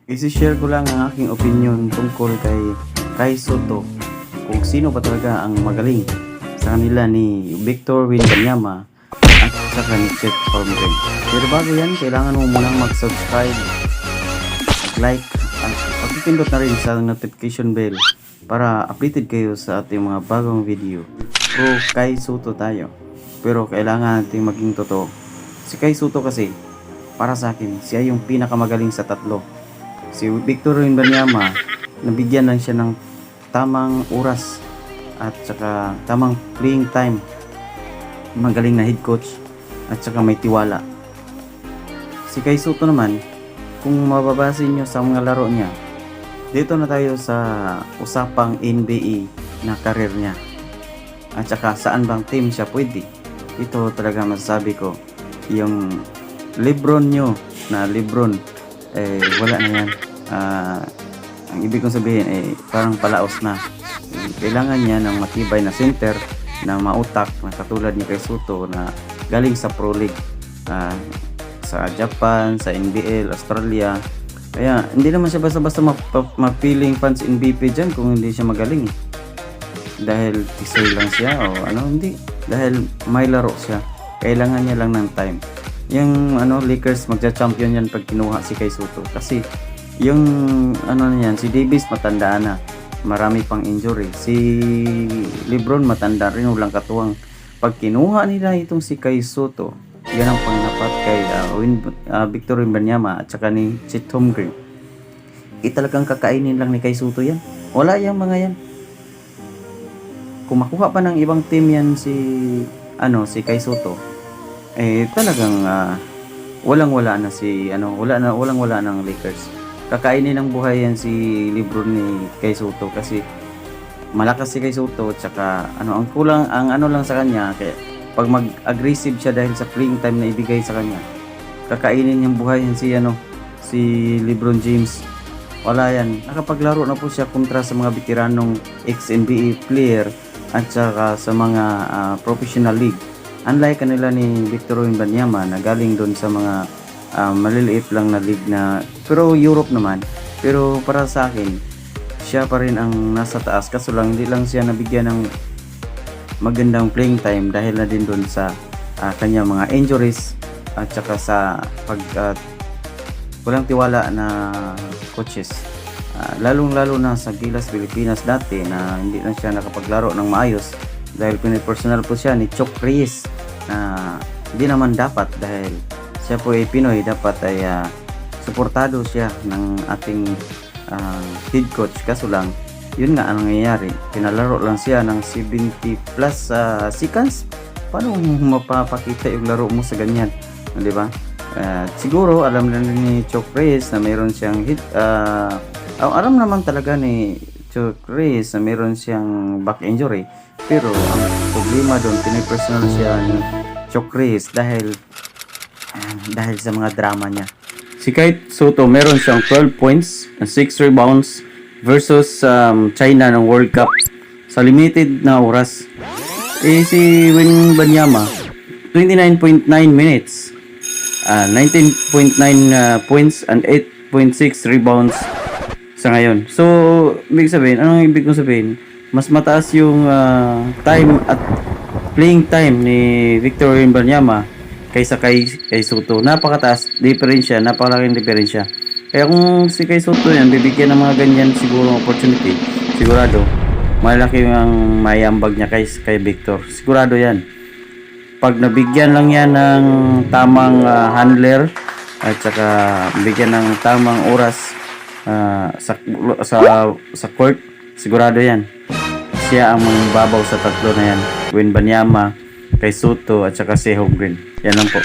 Isi-share ko lang ang aking opinion tungkol kay Soto, kung sino ba talaga ang magaling sa kanila ni Victor Wembanyama at saka ni Chet Holmgren. Pero bago yan, kailangan mo munang mag-subscribe, like at pagpipindot na rin sa notification bell para updated kayo sa ating mga bagong video. Pro kay Soto tayo, pero kailangan natin maging totoo. Si Kai Soto kasi, para sa akin, siya yung pinakamagaling sa tatlo. Si Victor Wembanyama, nabigyan lang siya ng tamang oras at saka tamang playing time. Magaling na head coach at saka may tiwala. Si Kai Soto naman, kung mababasin nyo sa mga laro niya, dito na tayo sa usapang NBA na karir niya. At saka saan bang team siya pwede. Ito talaga masasabi ko, yung Lebron nyo na Lebron, wala na yan. Ang ibig kong sabihin parang palaos na. Kailangan niya ng matibay na center na mautak na katulad ni Kai Soto na galing sa Pro League, sa Japan, sa NBL, Australia. Kaya hindi naman siya basta-basta mapiling fans MVP dyan kung hindi siya magaling. Dahil tisoy lang siya o ano, hindi. Dahil may laro siya. Kailangan niya lang ng time. Yung Lakers magcha-champion yan pag kinuha si Kai Soto. Kasi yung niyan, si Davis matanda na. Marami pang injury. Si Lebron matanda rin, walang katuwang. Pag kinuha nila itong si Kai Soto, yan ang pangnapat kay Victor Wembanyama at saka ni Chet Holmgren. Talagang kakainin lang ni Kai Soto yan. Wala yung mga yan. Kung makuha pa ng ibang team yan si Kai Soto, talagang walang-wala na walang-wala ng Lakers. Kakainin ng buhay yan si Lebron ni Kai Soto kasi malakas si Kai Soto, tsaka ang kulang lang sa kanya, kaya pag mag-aggressive siya dahil sa playing time na ibigay sa kanya, kakainin niyang buhay yan si LeBron James. Wala yan. Nakapaglaro na po siya kontra sa mga veteranong ex-NBA player at saka sa mga professional league. Unlike kanila ni Victor Wembanyama na galing doon sa mga maliliit lang na league na pero Europe naman. Pero para sa akin, siya pa rin ang nasa taas, kaso lang hindi lang siya nabigyan ng magandang playing time dahil na din doon sa kanya mga injuries at saka sa walang tiwala na coaches. Lalong-lalo na sa Gilas Pilipinas dati na hindi na siya nakapaglaro ng maayos dahil personal po siya ni Chok Reyes na hindi naman dapat, dahil siya po ay Pinoy, dapat ay suportado siya ng ating head coach. Kaso lang, yun nga ang nangyayari, pinalaro lang siya ng 70 plus seconds. Paano mapapakita yung laro mo sa ganyan, di ba? Siguro alam na ni Chok Reyes na mayroon siyang alam naman talaga ni Chok Reyes na mayroon siyang back injury, pero ang problema doon, pinipersonal siya ni Chok Reyes dahil sa mga drama niya. Si Kai Soto meron siyang 12 points and 6 rebounds versus China ng World Cup sa limited na oras. Si Wembanyama 29.9 minutes, 19.9 points and 8.6 rebounds sa ngayon. So, anong ibig kong sabihin? Mas mataas yung time at playing time ni Victor Wembanyama kaysa kay Soto. Napakataas diferensya, napakalaking diferensya. Kaya kung si Kai Soto yan, bibigyan ng mga ganyan siguro opportunity, sigurado malaki ang mayambag niya kay Victor. Sigurado yan. Pag nabigyan lang yan ng tamang handler at saka bigyan ng tamang oras sa court, sigurado yan. Siya ang mangbabaw sa tatlo na yan, Wembanyama, Kai Soto at saka si Holmgren. Yan lang po.